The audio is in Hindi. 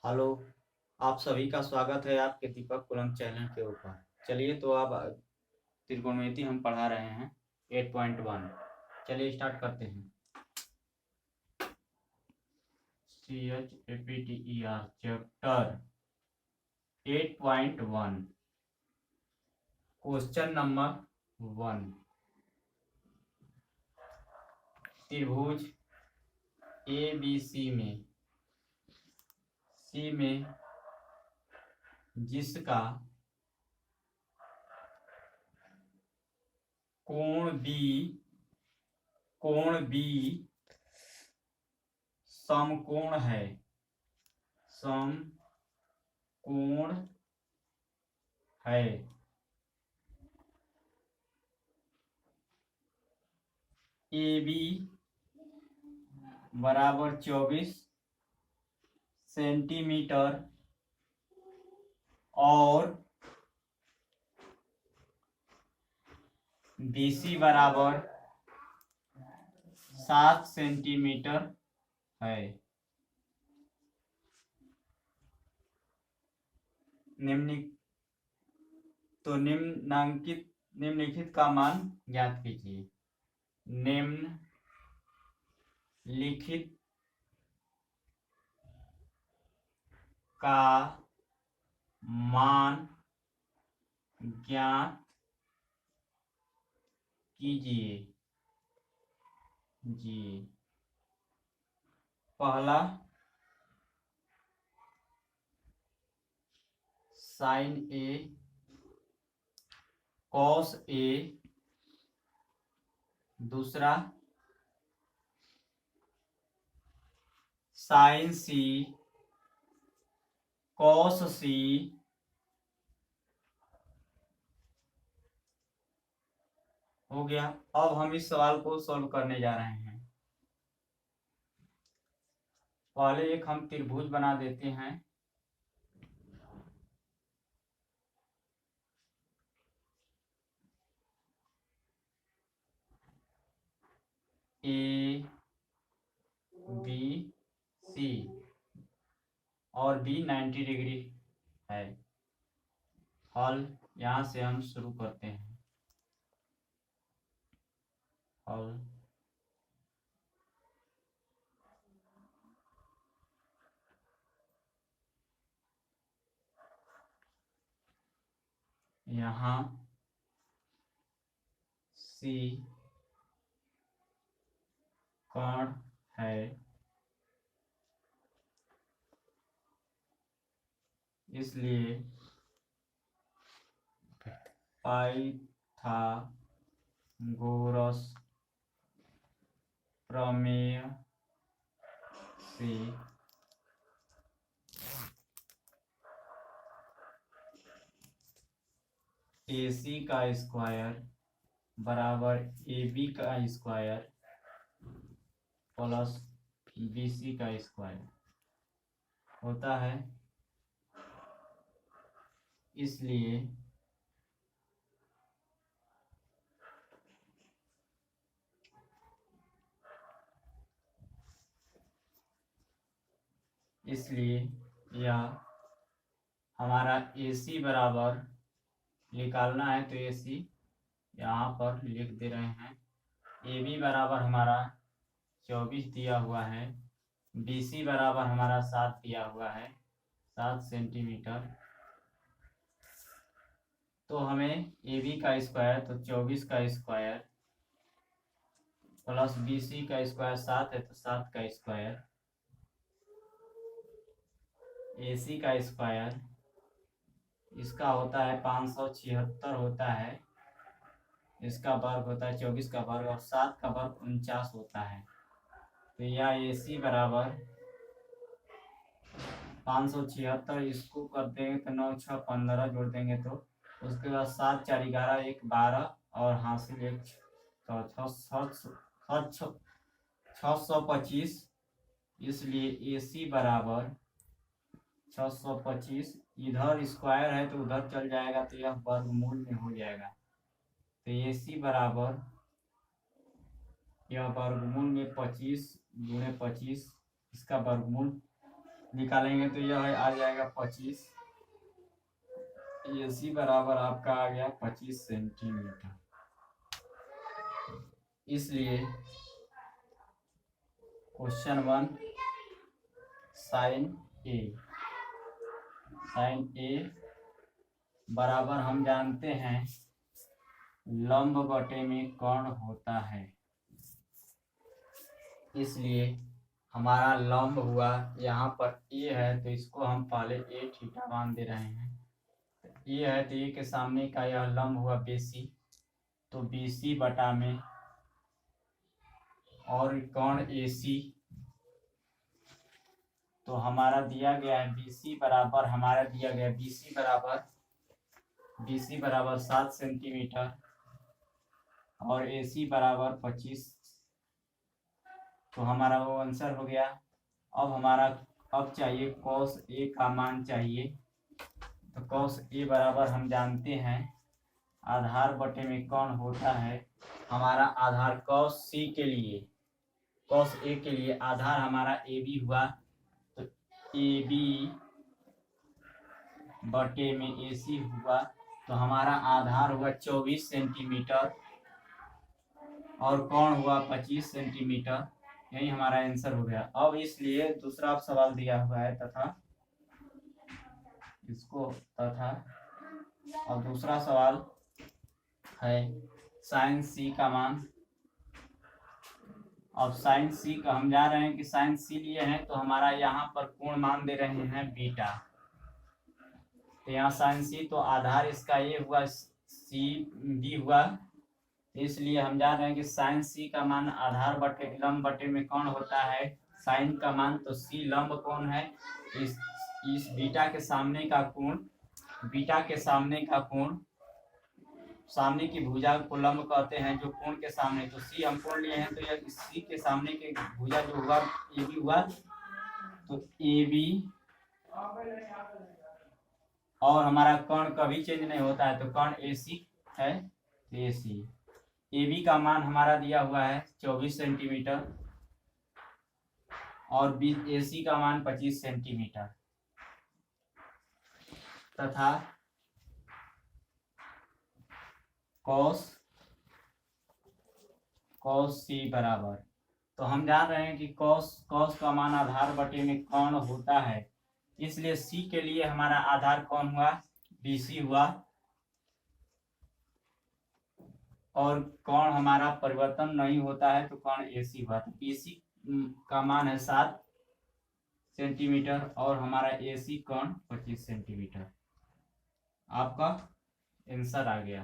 हेलो। आप सभी का स्वागत है आपके दीपक कुलम चैनल के ऊपर। चलिए तो अब त्रिकोणमिति हम पढ़ा रहे हैं 8.1। चलिए स्टार्ट करते हैं। CHAPTER chapter 8.1 question number 1। त्रिभुज ABC में जिसका कोण B समकोण है AB बराबर 24 सेंटीमीटर और BC बराबर 7 सेंटीमीटर है। निम्नलिखित का मान ज्ञात कीजिए। निम्नलिखित का मान ज्ञात कीजिए जी। पहला साइन A कॉस A, दूसरा साइन C कॉस C, हो गया। अब हम इस सवाल को सॉल्व करने जा रहे हैं। पहले एक हम त्रिभुज बना देते हैं। ABC और B 90 डिग्री है। हल यहां से हम शुरू करते हैं। हल यहाँ C कोण है, इसलिए पाइथागोरस प्रमेय से AC का स्क्वायर बराबर AB का स्क्वायर प्लस BC का स्क्वायर होता है। इसलिए यह हमारा AC बराबर निकालना है तो AC यहाँ पर लिख दे रहे हैं। AB बराबर हमारा 24 दिया हुआ है, BC बराबर हमारा 7 दिया हुआ है, 7 सेंटीमीटर। तो हमें AB का स्क्वायर तो 24 का स्क्वायर प्लस BC का स्क्वायर 7 है तो 7 का स्क्वायर, AC का स्क्वायर इसका होता है 576 होता है, इसका वर्ग होता है 24 का वर्ग और 7 का वर्ग 49 होता है। तो यह AC बराबर 576, इसको कर देंगे तो 9 6 15 जोड़ देंगे तो उसके बाद 7 4 11 1 12 और हासिल 1 625। इसलिए AC बराबर 625। इधर स्क्वायर है तो उधर चल जाएगा तो यह वर्गमूल में हो जाएगा। तो AC बराबर यह वर्गमूल में 25 गुणे 25, इसका वर्गमूल निकालेंगे तो यह आ जाएगा 25। AC बराबर आपका आ गया 25 सेंटीमीटर। इसलिए क्वेश्चन 1 साइन ए बराबर हम जानते हैं लंब बटे में कर्ण होता है। इसलिए हमारा लंब हुआ, यहाँ पर ए है तो इसको हम पहले ए थीटा मान दे रहे हैं। ए है तो ए के सामने का यह लंब हुआ BC, तो BC बटा में और कर्ण AC, तो हमारा दिया गया है BC बराबर, हमारा दिया गया BC बराबर 7 सेंटीमीटर और AC बराबर 25। तो हमारा वो आंसर हो गया। अब हमारा चाहिए cos A का मान चाहिए। तो cos A बराबर हम जानते हैं आधार बटे में कौन होता है। हमारा आधार cos A के लिए आधार हमारा AB हुआ, तो AB बटे में AC हुआ, तो हमारा आधार हुआ 24 सेंटीमीटर और कोण हुआ 25 सेंटीमीटर। यही हमारा आंसर हो गया। अब इसलिए दूसरा सवाल दिया हुआ है और दूसरा सवाल है साइन C का मान। अब साइन C का हम जा रहे हैं कि साइन C लिए हैं तो हमारा यहाँ पर कोण मान दे रहे हैं बीटा। तो यहाँ साइन C तो आधार इसका ये हुआ CB हुआ, इसलिए हम जान रहे हैं कि साइन C का मान आधार बटे लंब बटे में कौन होता है साइन का मान, तो C लंब कौन है, इस बीटा के सामने का कोण, सामने की भुजा को लंब कहते हैं जो कोण के सामने, तो C हम कोण लिए हैं तो यह C के सामने के भुजा जो हुआ AB हुआ, तो AB और हमारा कर्ण कभी चेंज नहीं होता है तो कर्ण AC है, AC AB का मान हमारा दिया हुआ है 24 सेंटीमीटर और AC का मान 25 सेंटीमीटर तथा cos C बराबर, तो हम जान रहे हैं कि cos का मान आधार बटे में कौन होता है, इसलिए C के लिए हमारा आधार कौन हुआ BC हुआ और कोण हमारा परिवर्तन नहीं होता है तो कोण AC हुआ। तो BC का मान है 7 सेंटीमीटर और हमारा AC कोण 25 सेंटीमीटर। आपका आंसर आ गया।